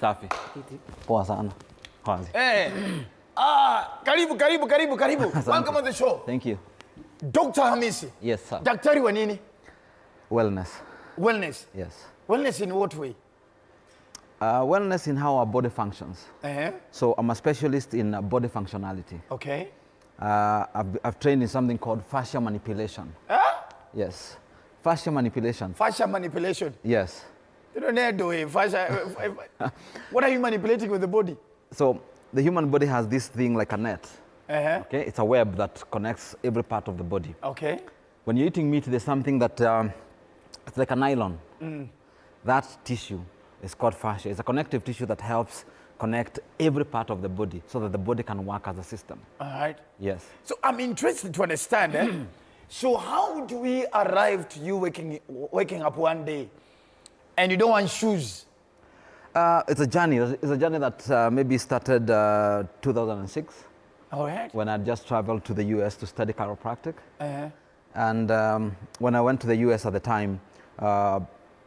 Safi. Poa sana. Kwanza. Karibu. Welcome on the show. Thank you. Dr. Hamisi. Yes, sir. Daktari wa nini? Wellness. Wellness. Yes. Wellness in what way? Wellness in how our body functions. So I'm a specialist in body functionality. Okay. I've trained in something called fascia manipulation. Yes. Fascia manipulation. Fascia manipulation? Yes. You don't need to do it. Fascia. What are you manipulating with the body? So the human body has this thing like a net. Okay. It's a web that connects every part of the body. Okay. When you're eating meat, there's something that it's like a nylon. That tissue is called fascia. It's a connective tissue that helps connect every part of the body so that the body can work as a system. All right. Yes. So I'm interested to understand. So how do we arrive to you waking up one day and you don't want shoes? It's a journey. It's a journey that maybe started 2006. All right. When I just traveled to the US to study chiropractic. And when I went to the US at the time,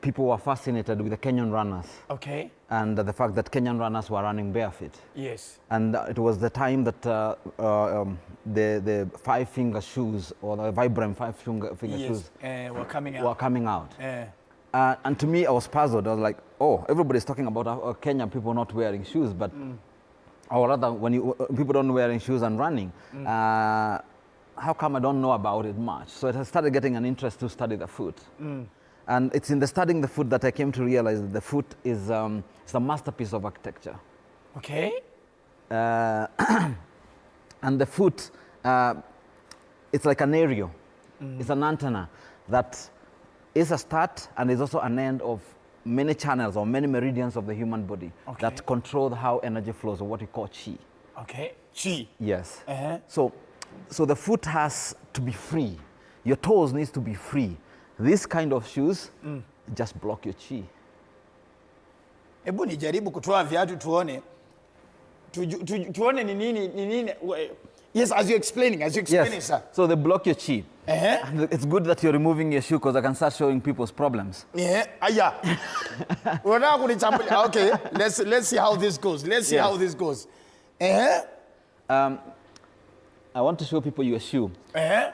people were fascinated with the Kenyan runners. Okay. And the fact that Kenyan runners were running barefoot. Yes. And it was the time that the five-finger shoes or the Vibram five-finger shoes were coming out. And to me, I was puzzled. I was like, oh, everybody's talking about Kenyan people not wearing shoes, but or rather, when people don't wearing shoes and running, how come I don't know about it much? So I started getting an interest to study the foot. And it's in the studying the foot that I came to realize that the foot is it's a masterpiece of architecture. Okay. And the foot, it's like an aerial. It's an antenna that is a start and is also an end of many channels or many meridians of the human body that control how energy flows, or what we call chi. Okay. Chi. Yes. So the foot has to be free. Your toes needs to be free. This kind of shoes just block your chi. Hebu nijaribu kutoa viatu tuone. Tuone ni nini. Yes, as you're explaining, yes. Sir. So they block your chi. And it's good that you're removing your shoe because I can start showing people's problems. Yeah. Okay, let's see how this goes. I want to show people your shoe.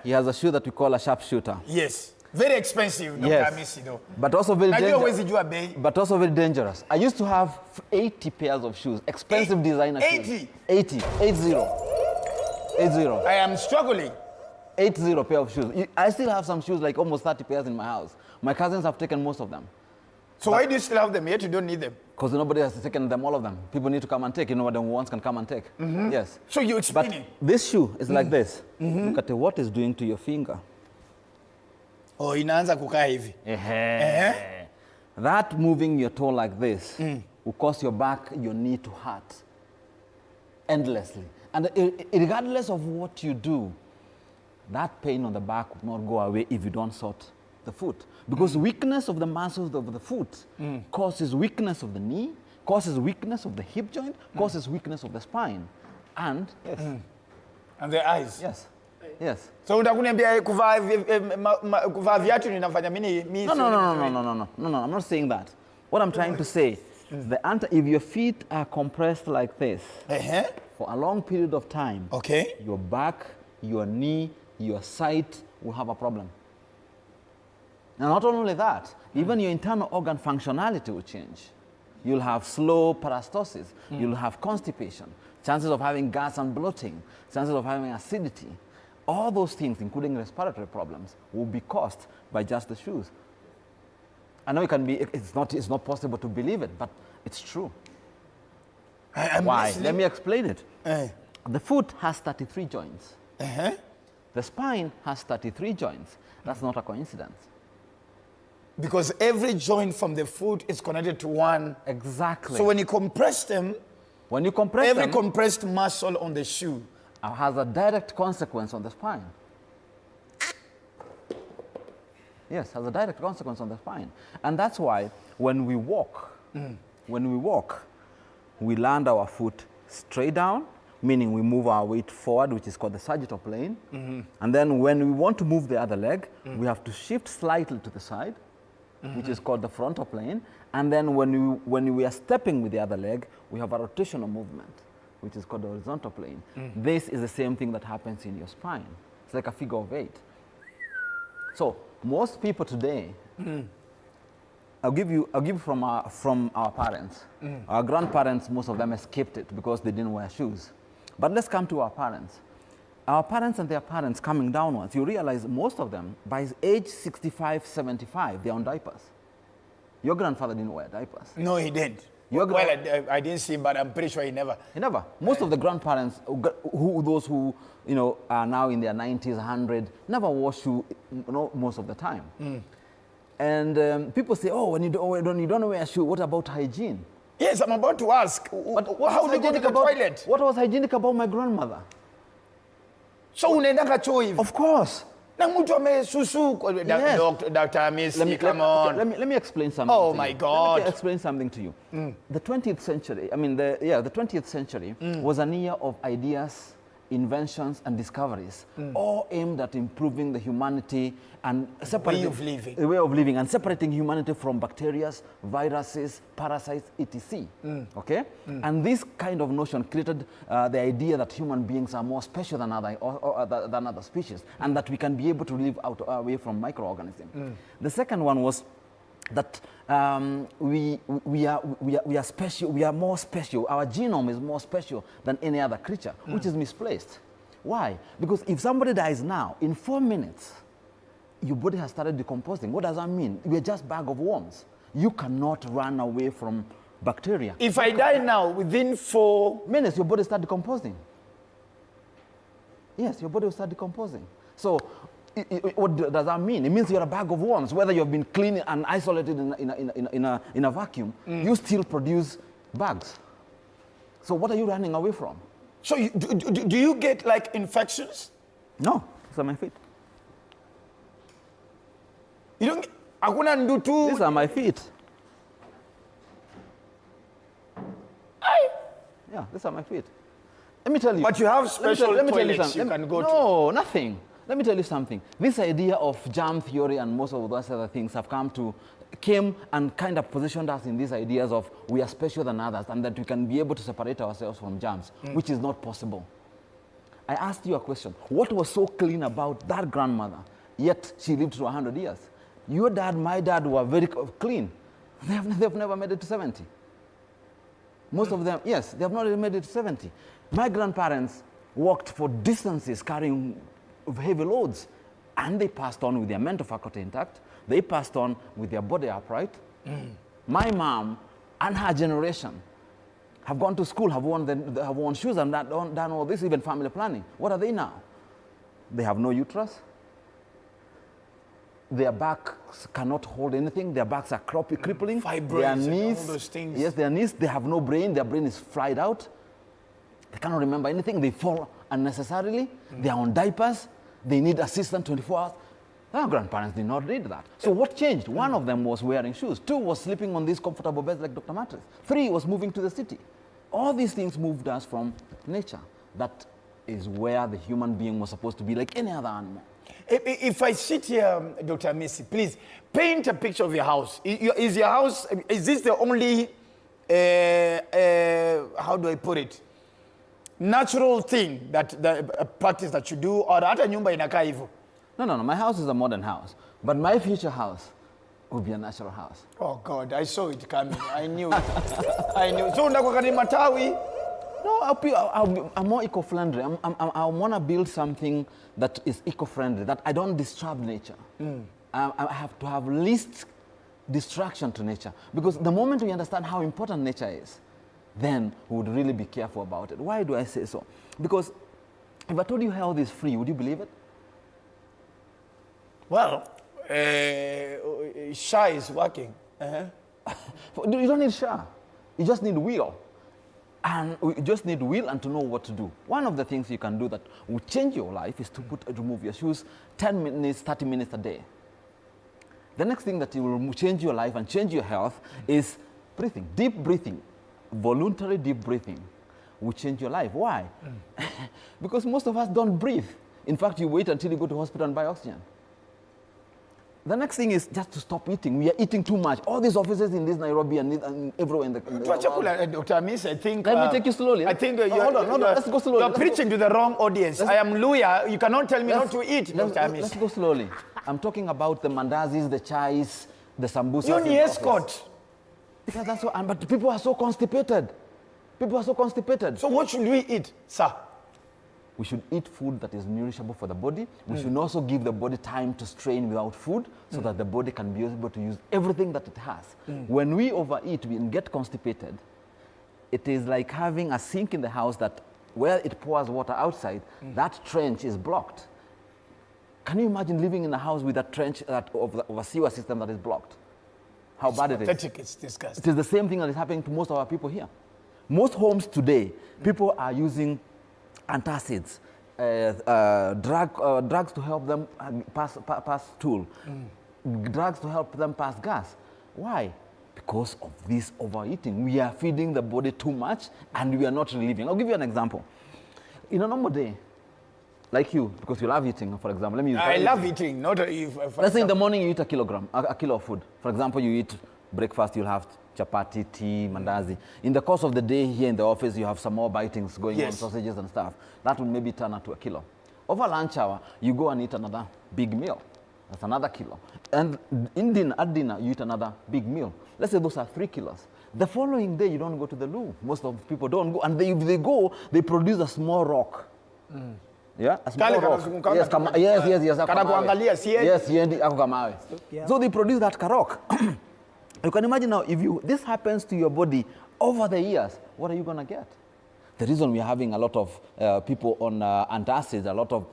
He has a shoe that we call a sharpshooter. Yes. Very expensive, Dr. Hamisi, though. But also very dangerous. But also very dangerous. I used to have 80 pairs of shoes, expensive designer shoes. 80. 80. I am struggling. 80 pair of shoes. I still have some shoes, like almost 30 pairs in my house. My cousins have taken most of them. So why do you still have them yet you don't need them? Because nobody has taken them, all of them. People need to come and take. You know what the ones can come and take. Yes. So you explaining. But this shoe is like this. Look at what it's doing to your finger. Oh, inaanza kukaa hivi. That moving your toe like this will cause your back, your knee to hurt endlessly. And regardless of what you do, that pain on the back will not go away if you don't sort the foot. Because weakness of the muscles of the foot causes weakness of the knee, causes weakness of the hip joint, causes weakness of the spine. And, yes. And the eyes. Yes. So utakuniambia kuvaa viatu ninafanya mimi No, I'm not saying that. What I'm trying to say is if your feet are compressed like this for a long period of time, your back, your knee, your side will have a problem. And not only that, even your internal organ functionality will change. You'll have slow parastosis, you'll have constipation, chances of having gas and bloating, chances of having acidity. All those things, including respiratory problems, will be caused by just the shoes. I know it's not possible to believe it, but it's true. Why? Let me explain it. The foot has 33 joints. The spine has 33 joints. That's not a coincidence. Because every joint from the foot is connected to one. Exactly. So when you compress them, every compressed muscle on the shoe has a direct consequence on the spine. Yes, has a direct consequence on the spine. And that's why when we walk, we land our foot straight down, meaning we move our weight forward, which is called the sagittal plane. And then when we want to move the other leg, we have to shift slightly to the side. which is called the frontal plane. And then when we are stepping with the other leg, we have a rotational movement, which is called the horizontal plane. This is the same thing that happens in your spine. It's like a figure of 8. So most people today, I'll give you from our parents. Our grandparents, most of them escaped it because they didn't wear shoes. But let's come to our parents. Our parents and their parents coming downwards, you realize most of them, by age 65, 75, they're on diapers. Your grandfather didn't wear diapers. No, he didn't. Well, I didn't see him, but I'm pretty sure he never. He never. Most of the grandparents, those who are now in their 90s, 100, never wore shoe most of the time. And people say, oh, when you don't wear a shoe, what about hygiene? Yes, I'm about to ask. How do you go to the toilet? What was hygienic about my grandmother? So unaendanga choo hivi? Of course. Na mtu amesusu. Yes. Dr. Hamisi, come on. Let me explain something. Oh my God. Let me explain something to you. The 20th century, the 20th century was an year of ideas, inventions, and discoveries, all aimed at improving the humanity and separating the way of living and separating humanity from bacteria, viruses, parasites, etc. Okay? And this kind of notion created the idea that human beings are more special than other species, and that we can be able to live away from microorganisms. The second one was that we are special, we are more special, our genome is more special than any other creature, which is misplaced. Why? Because if somebody dies now, in 4 minutes, your body has started decomposing. What does that mean? We're just a bag of worms. You cannot run away from bacteria. If I die now, within 4 minutes, your body starts decomposing. Yes, your body will start decomposing. So, what does that mean? It means you're a bag of worms. Whether you've been cleaned and isolated in a vacuum, you still produce bugs. So what are you running away from? So do you get like infections? No, it's on my feet. You don't. These are my feet. Yeah, these are my feet. Let me tell you. But you have special toilets you can go to. No, nothing. Let me tell you something. This idea of germ theory and most of those other things came and kind of positioned us in these ideas of we are special than others and that we can be able to separate ourselves from germs, which is not possible. I asked you a question. What was so clean about that grandmother, yet she lived to 100 years? Your dad, my dad were very clean. They've never made it to 70. Most of them, yes, they have not made it to 70. My grandparents walked for distances carrying heavy loads, and they passed on with their mental faculty intact. They passed on with their body upright. My mom and her generation have gone to school, have worn shoes and done all this, even family planning. What are they now? They have no uterus. Their backs cannot hold anything. Their backs are crippling. Fibroids their knees, and all those things. Yes, their knees, they have no brain. Their brain is fried out. They cannot remember anything. They fall unnecessarily. They are on diapers. They need assistance 24 hours. Our grandparents did not need that. So what changed? One of them was wearing shoes. 2 was sleeping on these comfortable beds like Dr. Mattress. 3 was moving to the city. All these things moved us from nature. That is where the human being was supposed to be like any other animal. If I sit here, Dr. Hamisi, please paint a picture of your house. Is your house, is this the only, how do I put it, natural thing, that practice that you do, or hata nyumba inakaa hivyo? No. My house is a modern house, but my future house will be a natural house. Oh God, I saw it coming. I knew it. I knew. So unakuwa ni matawi? No, I'm more eco-friendly. I want to build something that is eco-friendly, that I don't disturb nature. I have to have least distraction to nature. Because the moment we understand how important nature is, then we would really be careful about it. Why do I say so? Because if I told you health is free, would you believe it? Well, SHA is working. You don't need SHA. You just need will. And you just need will and to know what to do. One of the things you can do that will change your life is to remove your shoes 10 minutes, 30 minutes a day. The next thing that will change your life and change your health is breathing. Deep breathing, voluntary deep breathing will change your life. Why? Because most of us don't breathe. In fact, you wait until you go to hospital and buy oxygen. The next thing is just to stop eating. We are eating too much. All these offices in this Nairobi and everywhere in the world. Dr. Hamisi, I think... Let me take you slowly. I think hold on, let's go slowly. You're preaching to the wrong audience. I am Luya. You cannot tell me not to eat, Dr. Hamisi. Let's go slowly. I'm talking about the mandazis, the chais, the sambusas. You need escort. Because that's what, but people are so constipated. People are so constipated. So what should we eat, sir? We should eat food that is nourishable for the body. We should also give the body time to strain without food so that the body can be able to use everything that it has. When we overeat and get constipated, it is like having a sink in the house that where it pours water outside, that trench is blocked. Can you imagine living in a house with a trench of a sewer system that is blocked? How bad it is. Pathetic, it's disgusting. It is the same thing that is happening to most of our people here. Most homes today, people are using antacids, drugs to help them pass stool, drugs to help them pass gas. Why? Because of this overeating. We are feeding the body too much and we are not relieving. I'll give you an example. In a normal day, like you, because you love eating, for example. I love eating. Let's say in the morning you eat a kilo of food. For example, you eat breakfast, you'll have chapati, tea, mandazi. In the course of the day here in the office, you have some more bitings going on, sausages and stuff. That will maybe turn out to a kilo. Over lunch hour, you go and eat another big meal. That's another kilo. And at dinner, you eat another big meal. Let's say those are 3 kilos. The following day, you don't go to the loo. Most of the people don't go. And if they go, they produce a small rock. Yeah, a small rock. Yes. So they produce that karok. You can imagine now, if this happens to your body over the years, what are you going to get? The reason we're having a lot of people on antacids, a lot of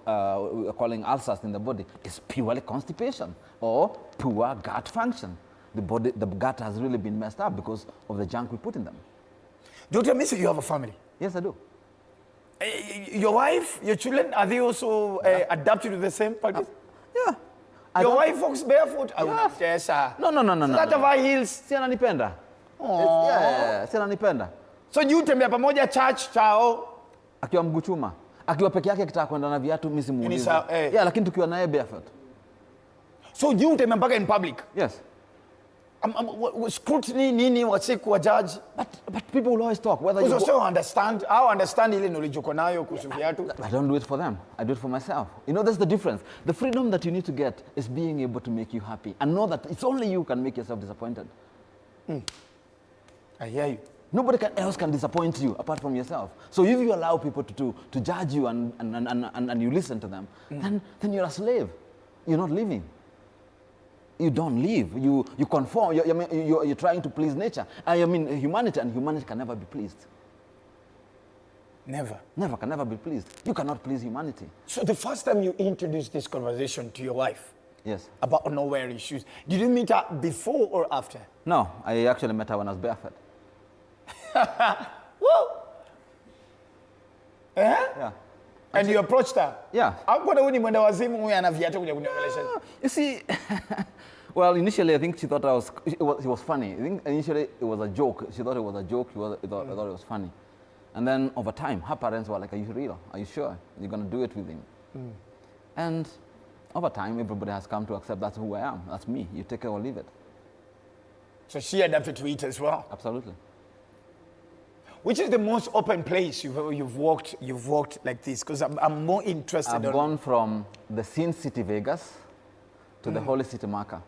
we're calling ulcers in the body, is purely constipation or poor gut function. The gut has really been messed up because of the junk we put in them. Dr. Hamisi, you have a family? Yes, I do. Your wife, your children, are they also adapted to the same practice? Yeah. Your wife walks barefoot? Yes. No. That of high heels? Si ananipenda. Yeah, si ananipenda. So you tembea pamoja church chao? Akiwa mguchuma. Akiwa peke yake akitaka kwenda na viatu mimi simuulize. Yeah, lakini tukiwa naye barefoot. So you tembea mpaka in public? Yes. Scrutiny nini wasiku wa judge? But people will always talk whether you understand. I understand ile knowledge uko nayo kuhusu viatu. I don't do it for them. I do it for myself. You know, that's the difference. The freedom that you need to get is being able to make you happy and know that it's only you can make yourself disappointed. I hear you. Nobody else can disappoint you apart from yourself. So if you allow people to judge you and you listen to them, then you're a slave. You're not living. You don't live. You conform. You're trying to please nature. I mean humanity, and humanity can never be pleased. Never. Never can never be pleased. You cannot please humanity. So the first time you introduced this conversation to your wife, yes, about not wearing shoes, did you meet her before or after? No, I actually met her when I was barefoot. Whoa. Yeah. And you approached her? Yeah. You see, well, initially I think she thought it was funny. I think initially it was a joke. She thought it was a joke. She thought it was funny. And then over time, her parents were like, are you real? Are you sure you're going to do it with him? And over time, everybody has come to accept that's who I am. That's me. You take it or leave it. So she adapted to it as well? Absolutely. Which is the most open place you've walked like this? Because I'm more interested. I've gone from the Sin City, Vegas, to the Holy City, Mecca.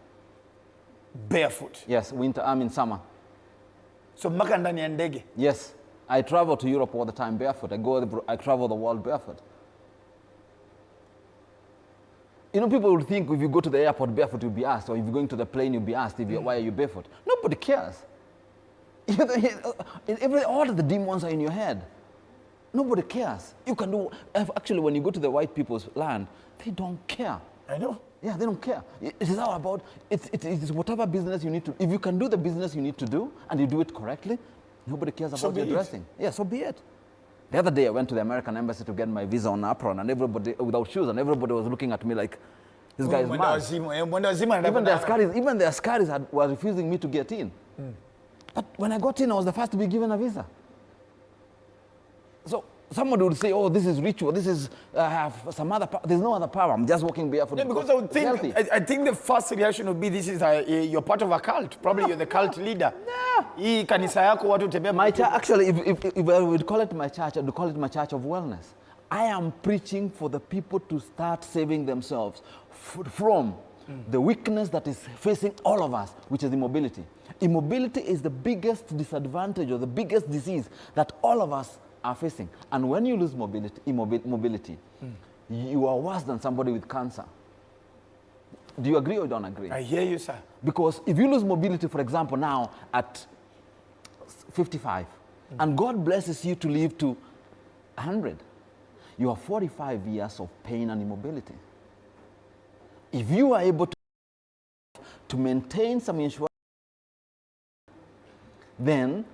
Barefoot? Yes, in summer. So Mecca ndani ya ndege? Yes. I travel to Europe all the time barefoot. I travel the world barefoot. You know, people would think if you go to the airport barefoot, you'll be asked, or if you're going to the plane, you'll be asked, why are you barefoot? Nobody cares. All of the demons are in your head. Nobody cares. You can do, actually, when you go to the white people's land, they don't care. I know. Yeah, they don't care. It is all about, it is whatever business you need to, if you can do the business you need to do, and you do it correctly, nobody cares about your dressing. Yeah, so be it. The other day, I went to the American embassy to get my visa on apron, and everybody, without shoes, and everybody was looking at me like, this guy is mad. Even the Askaris were refusing me to get in. But when I got in, I was the first to be given a visa. So somebody would say, oh, this is ritual, this is some other power. There's no other power. I'm just walking barefoot. Yeah, because I would think, I think the first reaction would be, this is you're part of a cult. Probably you're the cult leader. Yeah. My church, actually, if I would call it my church, I would call it my church of wellness. I am preaching for the people to start saving themselves from the weakness that is facing all of us, which is immobility. Immobility is the biggest disadvantage or the biggest disease that all of us are facing. And when you lose mobility, you are worse than somebody with cancer. Do you agree or don't agree? I hear you, sir. Because if you lose mobility, for example, now at 55, and God blesses you to live to 100, you have 45 years of pain and immobility. If you are able to maintain some insurance, then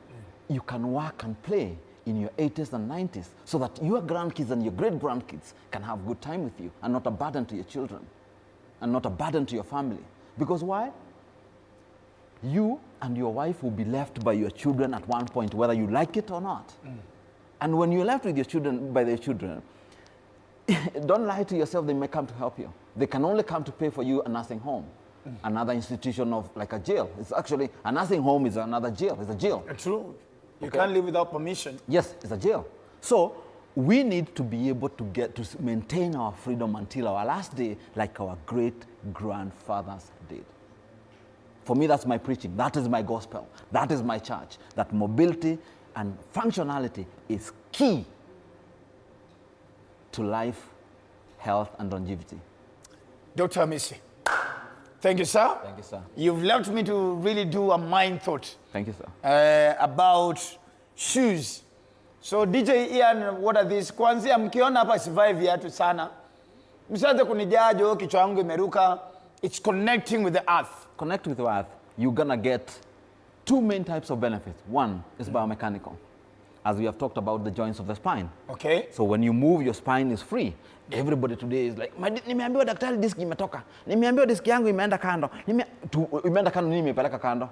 you can work and play in your 80s and 90s so that your grandkids and your great-grandkids can have good time with you and not a burden to your children and not a burden to your family. Because why? You and your wife will be left by your children at one point, whether you like it or not. And when you're left with your children, by their children, don't lie to yourself, they may come to help you. They can only come to pay for you a nursing home, another institution of like a jail. It's actually, a nursing home is another jail, it's a jail. True. You can't live without permission. Yes, it's a jail. So we need to be able to get to maintain our freedom until our last day, like our great-grandfathers did. For me, that's my preaching. That is my gospel. That is my church. That mobility and functionality is key to life, health, and longevity. Dr. Hamisi, thank you, sir. Thank you, sir. You've left me to really do a mind thought. Thank you, sir. About shoes. So DJ Ian, what are these? Kwanzia mkiona hapa sivai viatu sana. Msianze kunijajo kichwa yangu imeruka. It's connecting with the earth. Connect with the earth. You're gonna get two main types of benefits. One is biomechanical, as we have talked about the joints of the spine. Okay. So when you move, your spine is free. Everybody today is like, nimeambiwa daktari disk imetoka. Nimeambiwa disk yangu imeenda kando. Imeenda kando, nini imepeleka kando?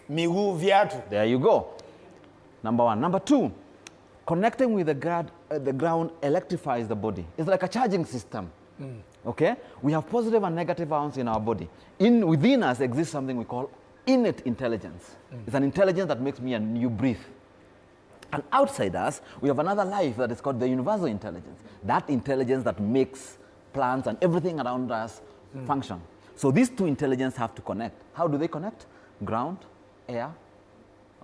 Miguu viatu. There you go. Number one. Number two, connecting with the ground electrifies the body. It's like a charging system. Okay? We have positive and negative ions in our body. Within us exists something we call innate intelligence. It's an intelligence that makes me and you breathe. And outside us, we have another life that is called the universal intelligence. That intelligence that makes plants and everything around us function. So these two intelligences have to connect. How do they connect? Ground, air.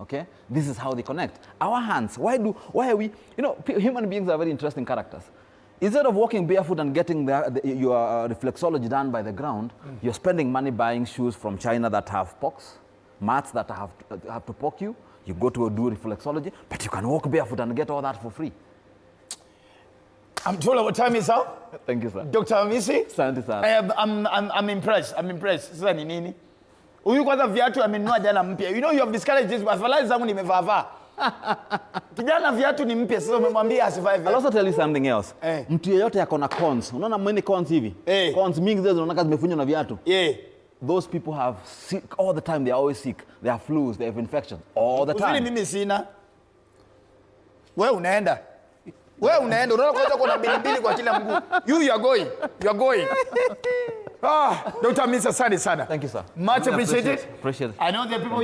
Okay? This is how they connect. Our hands, why are we, human beings are very interesting characters. Instead of walking barefoot and getting your reflexology done by the ground, you're spending money buying shoes from China that have pocks, mats that have to poke you. You go to do reflexology, but you can walk barefoot and get all that for free. I'm told our time is up. Thank you, sir. Dr. Hamisi. Asante sana. I'm impressed. I'm impressed. Sasa ni nini? Huyu kwanza viatu amenunua jana mpya. You know you have discouraged this, but afadhali zangu nimevaa. Kijana viatu ni mpya, sasa umemwambia asivae viatu. I'll also tell you something else. Mtu yeyote yako na cons. Unaona mwenye cons hivi? Cons mingi zile zinaonaka zimefunywa na viatu. Those people have sick all the time. They're always sick. They have flus. They have infections all the time. Usini mimi sina. Wewe unaenda. Unaona kwanza kuna mbili kwa kila mguu. You are going. Dr. Hamisi, asante sana. Thank you, sir. Much appreciated. Appreciate it. I know the people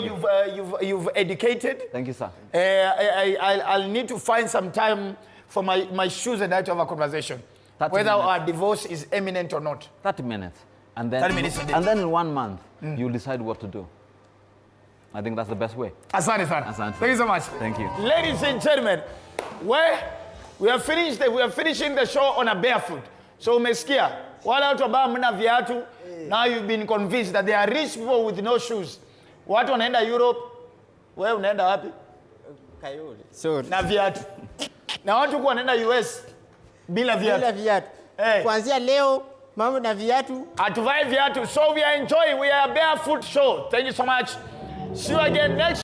you've educated. Thank you, sir. I'll need to find some time for my shoes and I to have a conversation. Whether our divorce is imminent or not. 30 minutes. And then in 1 month, you'll decide what to do. I think that's the best way. Asante sana. Thank you so much. Thank you. Ladies and gentlemen, we are finishing the show on a barefoot. So umesikia, wale watu ambao mna viatu, now you've been convinced that there are rich people with no shoes. Watu wanaenda Europe, wewe unaenda wapi? Kayole. Sorry. Na viatu. Na watu wanaenda US bila viatu. Kuanzia leo mambo na viatu. Atuvai viatu. So we are enjoying. We are a barefoot show. Thank you so much. See you again next